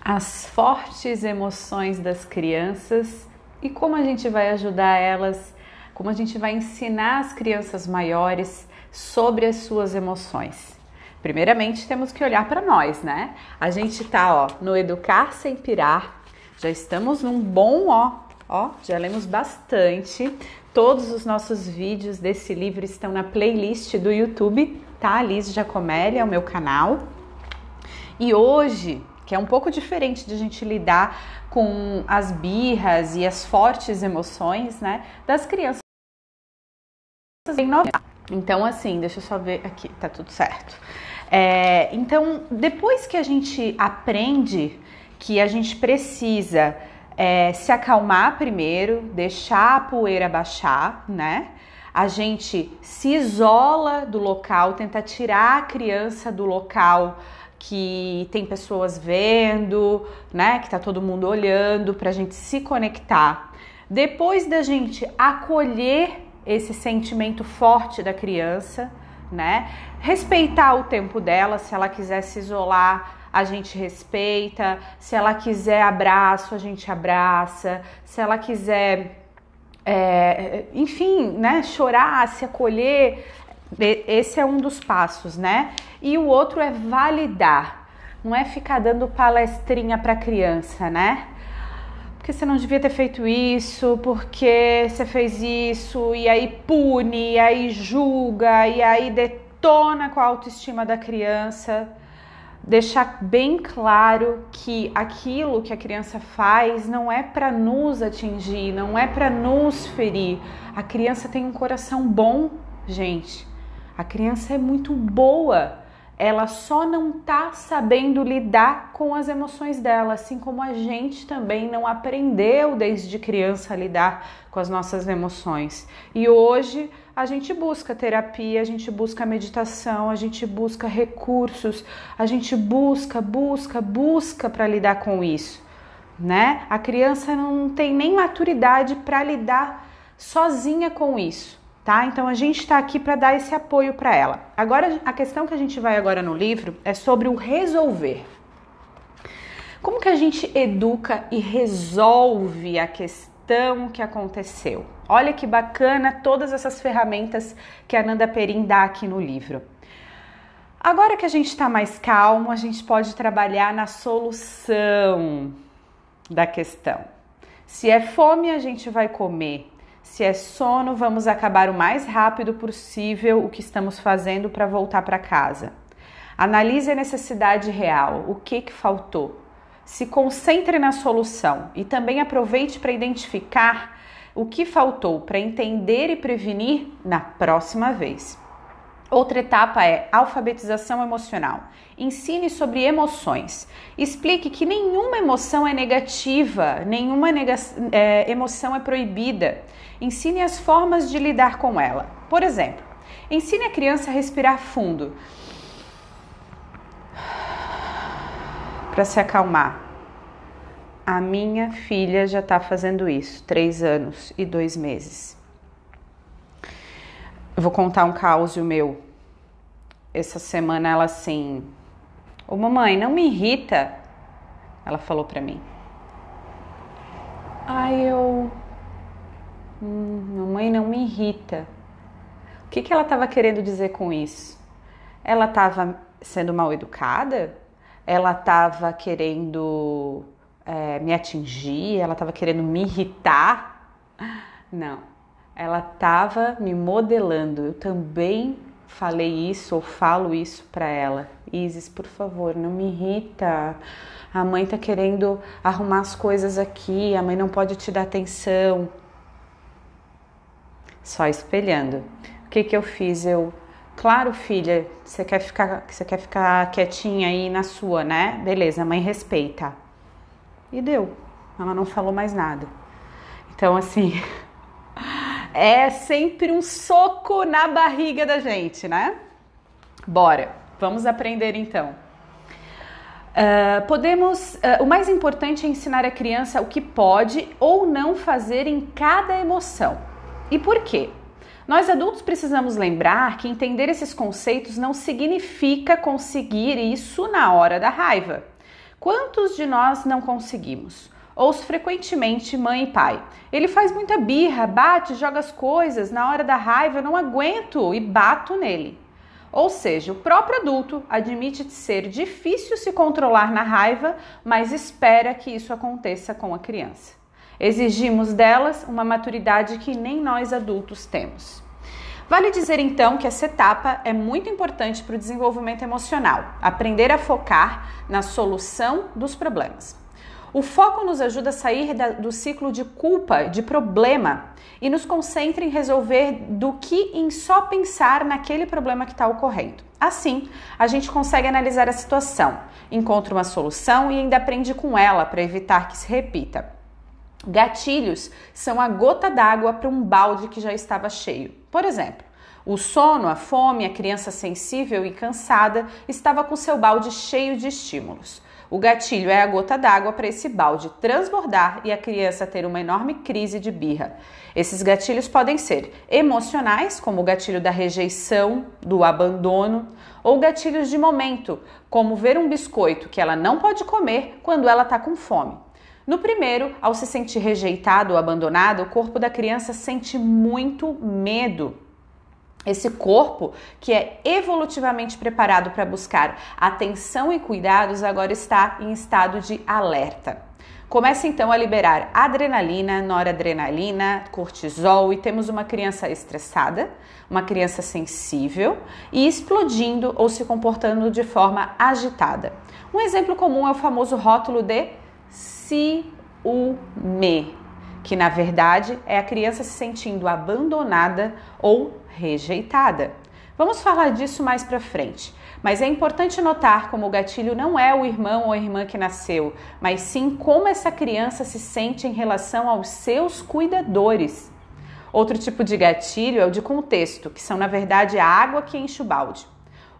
as fortes emoções das crianças e como a gente vai ajudar elas, como a gente vai ensinar as crianças maiores sobre as suas emoções. Primeiramente, temos que olhar para nós, né? A gente tá, no Educar Sem Pirar, já estamos num bom, já lemos bastante. Todos os nossos vídeos desse livro estão na playlist do YouTube, tá? Liz Giacomelli é o meu canal. E hoje, que é um pouco diferente de a gente lidar com as birras e as fortes emoções, né, das crianças em 9 anos. Então, assim, deixa eu só ver aqui, tá tudo certo. Então, depois que a gente aprende que a gente precisa se acalmar primeiro, deixar a poeira baixar, né? A gente se isola do local, tenta tirar a criança do local que tem pessoas vendo, né? Que tá todo mundo olhando, pra gente se conectar. Depois da gente acolher esse sentimento forte da criança, né? Respeitar o tempo dela, se ela quiser se isolar, a gente respeita, se ela quiser abraço, a gente abraça, se ela quiser, enfim, né, chorar, se acolher, esse é um dos passos, né? E o outro é validar, não é ficar dando palestrinha para criança, né? Porque você não devia ter feito isso, porque você fez isso, e aí pune, e aí julga, e aí detona com a autoestima da criança. Deixar bem claro que aquilo que a criança faz não é para nos atingir, não é para nos ferir. A criança tem um coração bom, gente. A criança é muito boa. Ela só não tá sabendo lidar com as emoções dela, assim como a gente também não aprendeu desde criança a lidar com as nossas emoções. E hoje a gente busca terapia, a gente busca meditação, a gente busca recursos, a gente busca para lidar com isso, né? A criança não tem nem maturidade para lidar sozinha com isso. Tá? Então a gente está aqui para dar esse apoio para ela. Agora, a questão que a gente vai agora no livro é sobre o resolver. Como que a gente educa e resolve a questão que aconteceu? Olha que bacana todas essas ferramentas que a Nanda Perin dá aqui no livro. Agora que a gente está mais calmo, a gente pode trabalhar na solução da questão. Se é fome, a gente vai comer. Se é sono, vamos acabar o mais rápido possível o que estamos fazendo para voltar para casa. Analise a necessidade real, o que faltou. Se concentre na solução e também aproveite para identificar o que faltou para entender e prevenir na próxima vez. Outra etapa é alfabetização emocional. Ensine sobre emoções. Explique que nenhuma emoção é negativa, nenhuma emoção é proibida. Ensine as formas de lidar com ela. Por exemplo, ensine a criança a respirar fundo para se acalmar. A minha filha já está fazendo isso, 3 anos e 2 meses. Eu vou contar um caos meu. Essa semana ela assim... Ô mamãe, não me irrita. Ela falou pra mim. Mamãe, não me irrita. O que ela estava querendo dizer com isso? Ela estava sendo mal educada? Ela estava querendo me atingir? Ela estava querendo me irritar? Não. Ela estava me modelando. Eu também falei isso ou falo isso para ela. Isis, por favor, não me irrita. A mãe tá querendo arrumar as coisas aqui. A mãe não pode te dar atenção. Só espelhando. O que eu fiz? Claro, filha, você quer ficar quietinha aí na sua, né? Beleza, a mãe respeita. E deu. Ela não falou mais nada. Então, assim... É sempre um soco na barriga da gente, né? Bora, vamos aprender então. O mais importante é ensinar a criança o que pode ou não fazer em cada emoção. E por quê? Nós adultos precisamos lembrar que entender esses conceitos não significa conseguir isso na hora da raiva. Quantos de nós não conseguimos? Ouço frequentemente mãe e pai. Ele faz muita birra, bate, joga as coisas, na hora da raiva eu não aguento e bato nele. Ou seja, o próprio adulto admite ser difícil se controlar na raiva, mas espera que isso aconteça com a criança. Exigimos delas uma maturidade que nem nós adultos temos. Vale dizer então que essa etapa é muito importante para o desenvolvimento emocional, aprender a focar na solução dos problemas. O foco nos ajuda a sair do ciclo de culpa, de problema, e nos concentra em resolver do que em só pensar naquele problema que está ocorrendo. Assim, a gente consegue analisar a situação, encontra uma solução e ainda aprende com ela para evitar que se repita. Gatilhos são a gota d'água para um balde que já estava cheio. Por exemplo, o sono, a fome, a criança sensível e cansada estava com seu balde cheio de estímulos. O gatilho é a gota d'água para esse balde transbordar e a criança ter uma enorme crise de birra. Esses gatilhos podem ser emocionais, como o gatilho da rejeição, do abandono, ou gatilhos de momento, como ver um biscoito que ela não pode comer quando ela está com fome. No primeiro, ao se sentir rejeitado ou abandonado, o corpo da criança sente muito medo. Esse corpo, que é evolutivamente preparado para buscar atenção e cuidados, agora está em estado de alerta. Começa então a liberar adrenalina, noradrenalina, cortisol e temos uma criança estressada, uma criança sensível e explodindo ou se comportando de forma agitada. Um exemplo comum é o famoso rótulo de ciúme, que na verdade é a criança se sentindo abandonada ou rejeitada. Vamos falar disso mais pra frente, mas é importante notar como o gatilho não é o irmão ou a irmã que nasceu, mas sim como essa criança se sente em relação aos seus cuidadores. Outro tipo de gatilho é o de contexto, que são na verdade a água que enche o balde.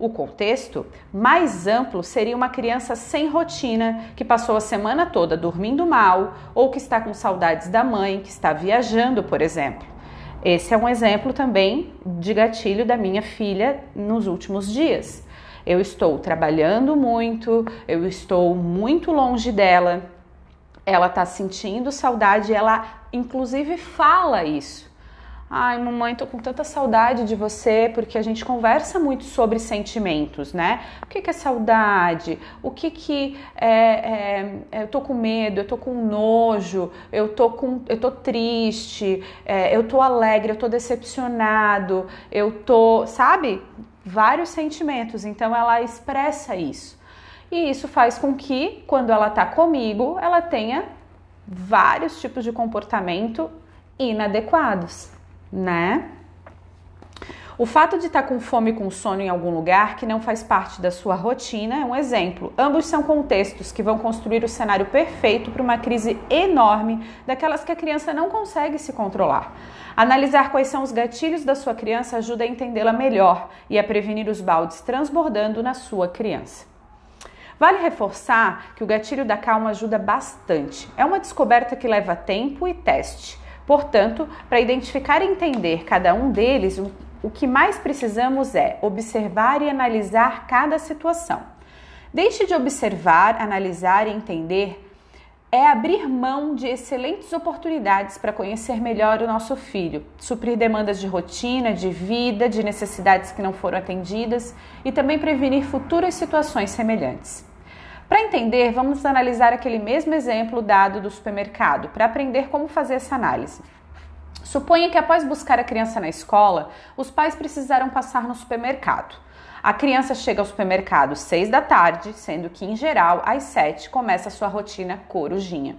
O contexto mais amplo seria uma criança sem rotina, que passou a semana toda dormindo mal ou que está com saudades da mãe, que está viajando, por exemplo. Esse é um exemplo também de gatilho da minha filha nos últimos dias. Eu estou trabalhando muito, eu estou muito longe dela, ela está sentindo saudade, ela inclusive fala isso. Ai, mamãe, tô com tanta saudade de você, porque a gente conversa muito sobre sentimentos, né? O que é saudade? O que eu tô com medo, eu tô com nojo, eu tô triste, eu tô alegre, eu tô decepcionado, eu tô, sabe? Vários sentimentos, então ela expressa isso. E isso faz com que, quando ela tá comigo, ela tenha vários tipos de comportamento inadequados, né? O fato de estar com fome e com sono em algum lugar que não faz parte da sua rotina é um exemplo. Ambos são contextos que vão construir o cenário perfeito para uma crise enorme, daquelas que a criança não consegue se controlar. Analisar quais são os gatilhos da sua criança ajuda a entendê-la melhor e a prevenir os baldes transbordando na sua criança. Vale reforçar que o gatilho da calma ajuda bastante. É uma descoberta que leva tempo e teste. Portanto, para identificar e entender cada um deles, o que mais precisamos é observar e analisar cada situação. Deixe de observar, analisar e entender é abrir mão de excelentes oportunidades para conhecer melhor o nosso filho, suprir demandas de rotina, de vida, de necessidades que não foram atendidas e também prevenir futuras situações semelhantes. Para entender, vamos analisar aquele mesmo exemplo dado do supermercado, para aprender como fazer essa análise. Suponha que após buscar a criança na escola, os pais precisaram passar no supermercado. A criança chega ao supermercado às 6 da tarde, sendo que, em geral, às 7 começa a sua rotina corujinha.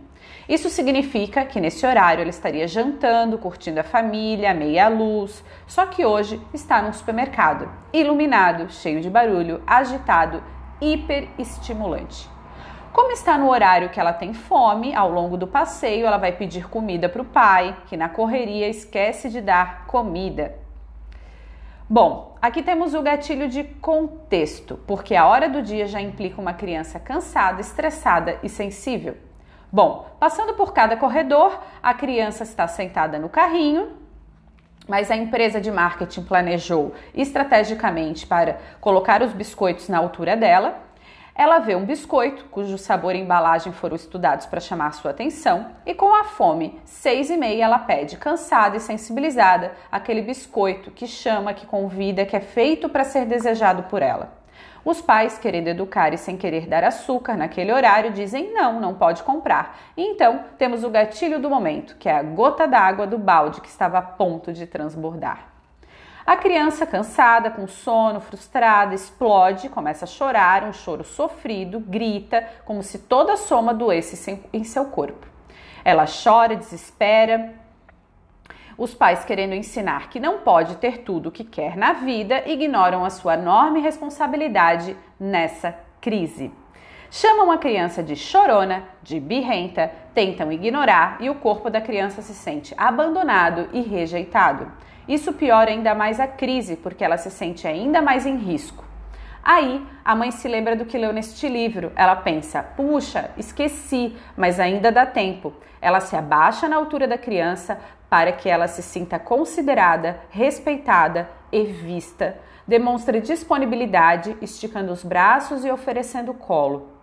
Isso significa que nesse horário ela estaria jantando, curtindo a família, meia luz, só que hoje está num supermercado, iluminado, cheio de barulho, agitado, hiperestimulante. Como está no horário que ela tem fome, ao longo do passeio ela vai pedir comida para o pai, que na correria esquece de dar comida. Bom, aqui temos o gatilho de contexto, porque a hora do dia já implica uma criança cansada, estressada e sensível. Bom, passando por cada corredor, a criança está sentada no carrinho, mas a empresa de marketing planejou estrategicamente para colocar os biscoitos na altura dela. Ela vê um biscoito, cujo sabor e embalagem foram estudados para chamar sua atenção, e com a fome, 6h30, ela pede, cansada e sensibilizada, aquele biscoito que chama, que convida, que é feito para ser desejado por ela. Os pais, querendo educar e sem querer dar açúcar naquele horário, dizem não, não pode comprar. E então temos o gatilho do momento, que é a gota d'água do balde que estava a ponto de transbordar. A criança, cansada, com sono, frustrada, explode, começa a chorar, um choro sofrido, grita, como se toda a soma doesse em seu corpo. Ela chora, desespera. Os pais, querendo ensinar que não pode ter tudo o que quer na vida, ignoram a sua enorme responsabilidade nessa crise. Chamam a criança de chorona, de birrenta, tentam ignorar e o corpo da criança se sente abandonado e rejeitado. Isso piora ainda mais a crise, porque ela se sente ainda mais em risco. Aí, a mãe se lembra do que leu neste livro. Ela pensa, puxa, esqueci, mas ainda dá tempo. Ela se abaixa na altura da criança para que ela se sinta considerada, respeitada e vista. Demonstra disponibilidade, esticando os braços e oferecendo colo.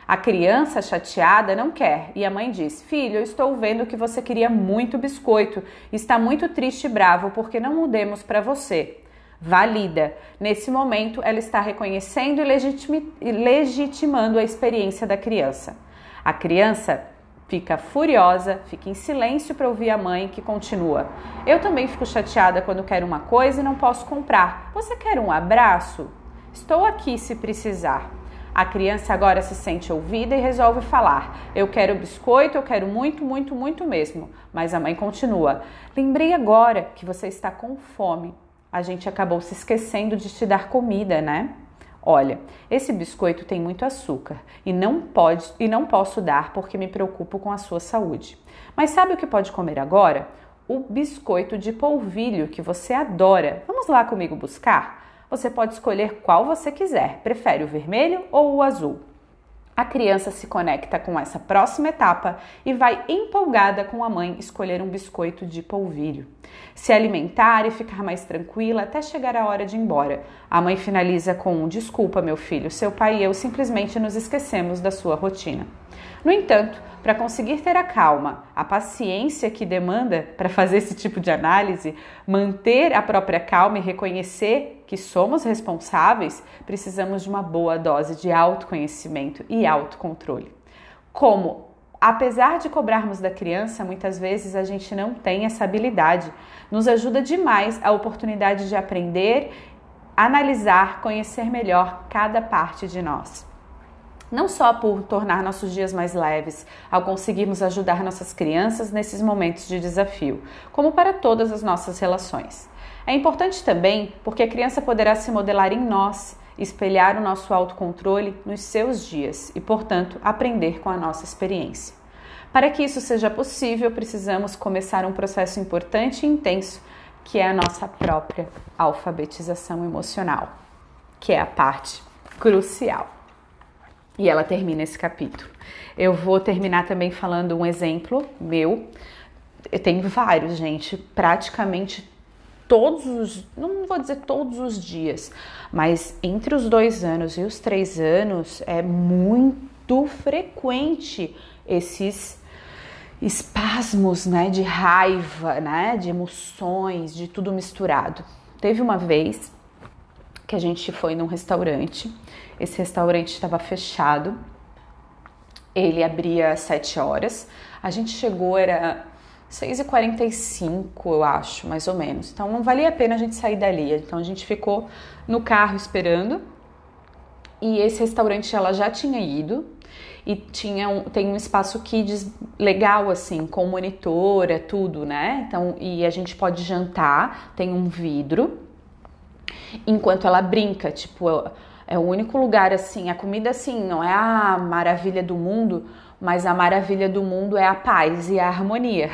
A criança, chateada, não quer e a mãe diz, filho, eu estou vendo que você queria muito biscoito e está muito triste e bravo porque não o demos para você. Valida. Nesse momento, ela está reconhecendo e legitimando a experiência da criança. A criança fica furiosa, fica em silêncio para ouvir a mãe que continua. Eu também fico chateada quando quero uma coisa e não posso comprar. Você quer um abraço? Estou aqui se precisar. A criança agora se sente ouvida e resolve falar. Eu quero biscoito, eu quero muito, muito, muito mesmo. Mas a mãe continua. Lembrei agora que você está com fome. A gente acabou se esquecendo de te dar comida, né? Olha, esse biscoito tem muito açúcar e não posso dar porque me preocupo com a sua saúde. Mas sabe o que pode comer agora? O biscoito de polvilho que você adora. Vamos lá comigo buscar? Você pode escolher qual você quiser. Prefere o vermelho ou o azul? A criança se conecta com essa próxima etapa e vai empolgada com a mãe escolher um biscoito de polvilho. Se alimentar e ficar mais tranquila até chegar a hora de ir embora. A mãe finaliza com desculpa, meu filho, seu pai e eu simplesmente nos esquecemos da sua rotina. No entanto, para conseguir ter a calma, a paciência que demanda para fazer esse tipo de análise, manter a própria calma e reconhecer que somos responsáveis, precisamos de uma boa dose de autoconhecimento e autocontrole. Como, apesar de cobrarmos da criança, muitas vezes a gente não tem essa habilidade. Nos ajuda demais a oportunidade de aprender, analisar, conhecer melhor cada parte de nós. Não só por tornar nossos dias mais leves, ao conseguirmos ajudar nossas crianças nesses momentos de desafio, como para todas as nossas relações. É importante também porque a criança poderá se modelar em nós, espelhar o nosso autocontrole nos seus dias e, portanto, aprender com a nossa experiência. Para que isso seja possível, precisamos começar um processo importante e intenso, que é a nossa própria alfabetização emocional, que é a parte crucial. E ela termina esse capítulo. Eu vou terminar também falando um exemplo meu. Eu tenho vários, gente, praticamente todos os, não vou dizer todos os dias, mas entre os 2 anos e os 3 anos é muito frequente esses espasmos, né, de raiva, né, de emoções, de tudo misturado. Teve uma vez que a gente foi num restaurante. Esse restaurante estava fechado, ele abria às 7 horas, a gente chegou, era 6h45, eu acho, mais ou menos, então não valia a pena a gente sair dali, então a gente ficou no carro esperando, e esse restaurante ela já tinha ido, e tem um espaço kids legal, assim, com monitora, tudo, né, então, e a gente pode jantar, tem um vidro, enquanto ela brinca, tipo, é o único lugar, assim, a comida, assim, não é a maravilha do mundo, mas a maravilha do mundo é a paz e a harmonia.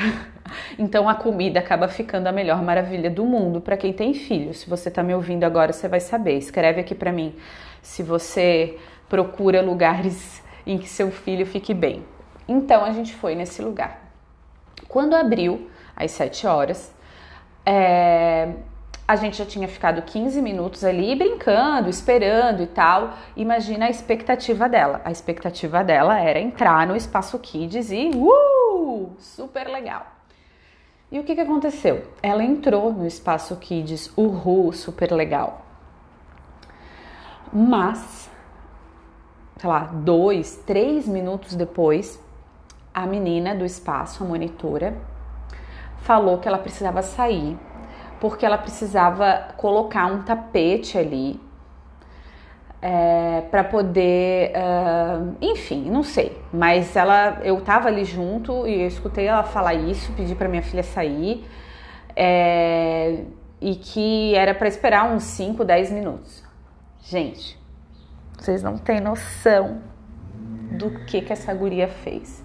Então a comida acaba ficando a melhor maravilha do mundo para quem tem filho. Se você tá me ouvindo agora, você vai saber. Escreve aqui para mim se você procura lugares em que seu filho fique bem. Então a gente foi nesse lugar. Quando abriu, às 7 horas, A gente já tinha ficado 15 minutos ali brincando, esperando e tal. Imagina a expectativa dela. A expectativa dela era entrar no Espaço Kids e super legal. E o que aconteceu? Ela entrou no Espaço Kids, super legal. Mas, sei lá, 2, 3 minutos depois, a menina do espaço, a monitora, falou que ela precisava sair, porque ela precisava colocar um tapete ali para poder, enfim, não sei. Mas eu tava ali junto e eu escutei ela falar isso, pedi para minha filha sair e que era para esperar uns 5, 10 minutos. Gente, vocês não têm noção do que essa guria fez.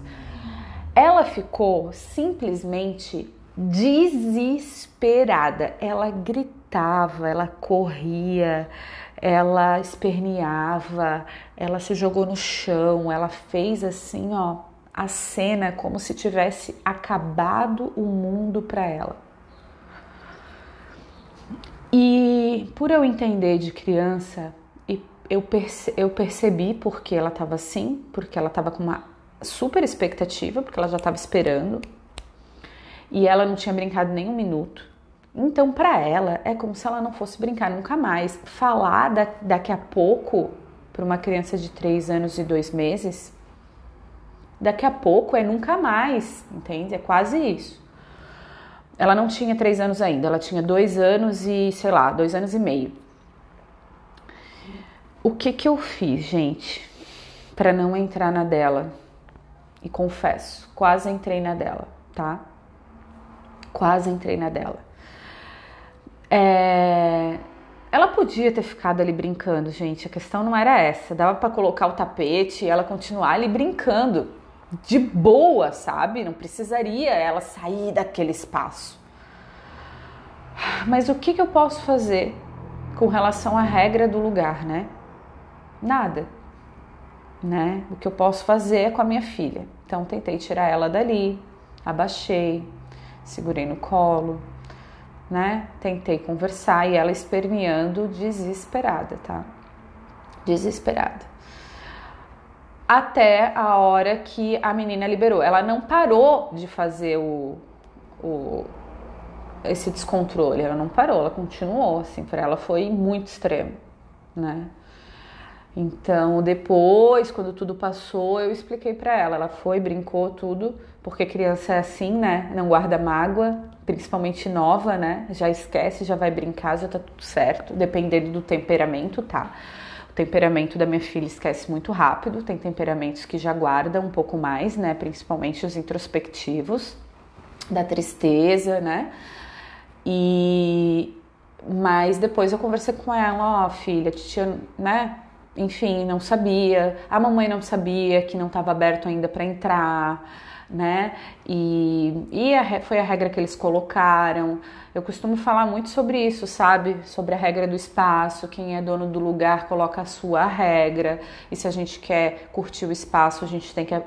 Ela ficou simplesmente desesperada. Ela gritava, ela corria, ela esperneava, ela se jogou no chão, ela fez assim, ó, a cena como se tivesse acabado o mundo para ela. E por eu entender de criança, eu percebi porque ela estava assim, porque ela estava com uma super expectativa, porque ela já estava esperando e ela não tinha brincado nem um minuto. Então, para ela, é como se ela não fosse brincar nunca mais. Falar daqui a pouco para uma criança de 3 anos e 2 meses, daqui a pouco é nunca mais, entende? É quase isso. Ela não tinha 3 anos ainda, ela tinha 2 anos e, sei lá, 2 anos e meio. O que eu fiz, gente, para não entrar na dela? E confesso, quase entrei na dela, tá? Quase entrei na dela. Ela podia ter ficado ali brincando, gente, a questão não era essa. Dava para colocar o tapete e ela continuar ali brincando, de boa, sabe? Não precisaria ela sair daquele espaço. Mas o que eu posso fazer com relação à regra do lugar, né? Nada, né? O que eu posso fazer é com a minha filha. Então, tentei tirar ela dali, abaixei, segurei no colo, né? Tentei conversar e ela esperneando, desesperada, tá? Desesperada. Até a hora que a menina liberou. Ela não parou de fazer esse descontrole, ela não parou, ela continuou, assim, para ela foi muito extremo, né? Então, depois, quando tudo passou, eu expliquei para ela. Ela foi, brincou, tudo, porque criança é assim, né? Não guarda mágoa, principalmente nova, né? Já esquece, já vai brincar, já tá tudo certo, dependendo do temperamento, tá? O temperamento da minha filha esquece muito rápido, tem temperamentos que já guardam um pouco mais, né? Principalmente os introspectivos, da tristeza, né? Mas depois eu conversei com ela, ó, filha, a titia, né? Enfim, não sabia, a mamãe não sabia que não estava aberto ainda para entrar, né? Foi a regra que eles colocaram. Eu costumo falar muito sobre isso, sabe? Sobre a regra do espaço, quem é dono do lugar coloca a sua regra, e se a gente quer curtir o espaço, a gente tem que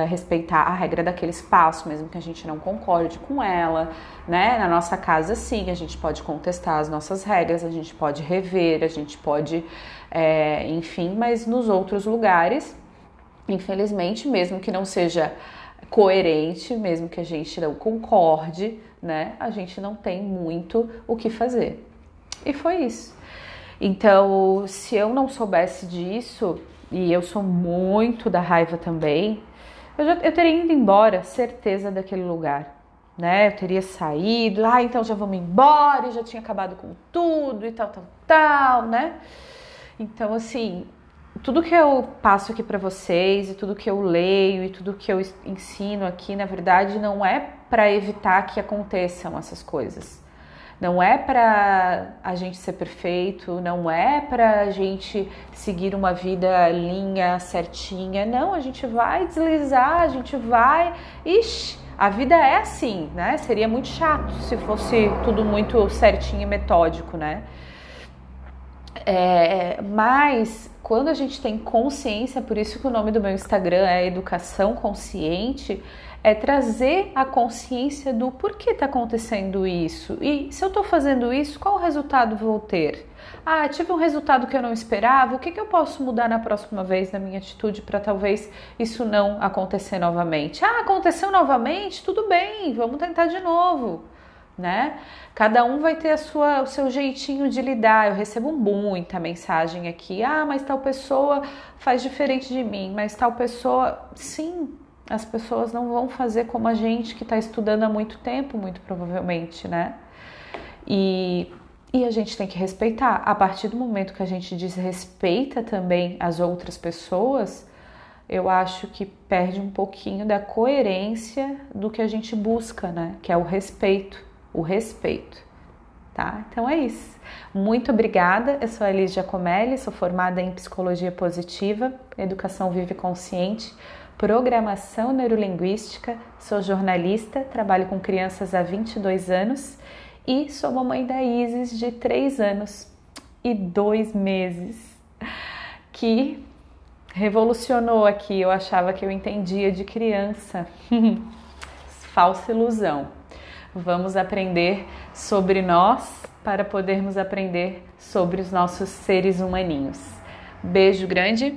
respeitar a regra daquele espaço, mesmo que a gente não concorde com ela, né? Na nossa casa, sim, a gente pode contestar as nossas regras, a gente pode rever, a gente pode, enfim, mas nos outros lugares, infelizmente, mesmo que não seja coerente, mesmo que a gente não concorde, né? A gente não tem muito o que fazer. E foi isso. Então, se eu não soubesse disso, e eu sou muito da raiva também, eu teria ido embora, certeza, daquele lugar, né? Eu teria saído, então já vamos embora, e já tinha acabado com tudo e tal, né? Então, assim, tudo que eu passo aqui pra vocês, e tudo que eu leio, e tudo que eu ensino aqui, na verdade, não é para evitar que aconteçam essas coisas. Não é para a gente ser perfeito, não é para a gente seguir uma vida linha, certinha. Não, a gente vai deslizar, a gente vai... Ixi, a vida é assim, né? Seria muito chato se fosse tudo muito certinho e metódico, né? Mas quando a gente tem consciência, por isso que o nome do meu Instagram é Educação Consciente, é trazer a consciência do porquê está acontecendo isso. E se eu estou fazendo isso, qual resultado vou ter? Tive um resultado que eu não esperava, o que eu posso mudar na próxima vez na minha atitude para talvez isso não acontecer novamente? Aconteceu novamente? Tudo bem, vamos tentar de novo. Né? Cada um vai ter o seu jeitinho de lidar. Eu recebo muita mensagem aqui, mas tal pessoa faz diferente de mim, mas tal pessoa, sim, as pessoas não vão fazer como a gente que está estudando há muito tempo, muito provavelmente, né? E a gente tem que respeitar. A partir do momento que a gente desrespeita também as outras pessoas, eu acho que perde um pouquinho da coerência do que a gente busca, né? Que é o respeito. Tá? Então é isso. Muito obrigada. Eu sou a Elis Giacomelli, sou formada em Psicologia Positiva, Educação Viva e Consciente, Programação Neurolinguística, sou jornalista, trabalho com crianças há 22 anos e sou mamãe da Isis de 3 anos e 2 meses, que revolucionou aqui. Eu achava que eu entendia de criança. Falsa ilusão. Vamos aprender sobre nós para podermos aprender sobre os nossos seres humaninhos. Beijo grande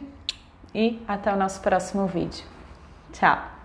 e até o nosso próximo vídeo. Tchau!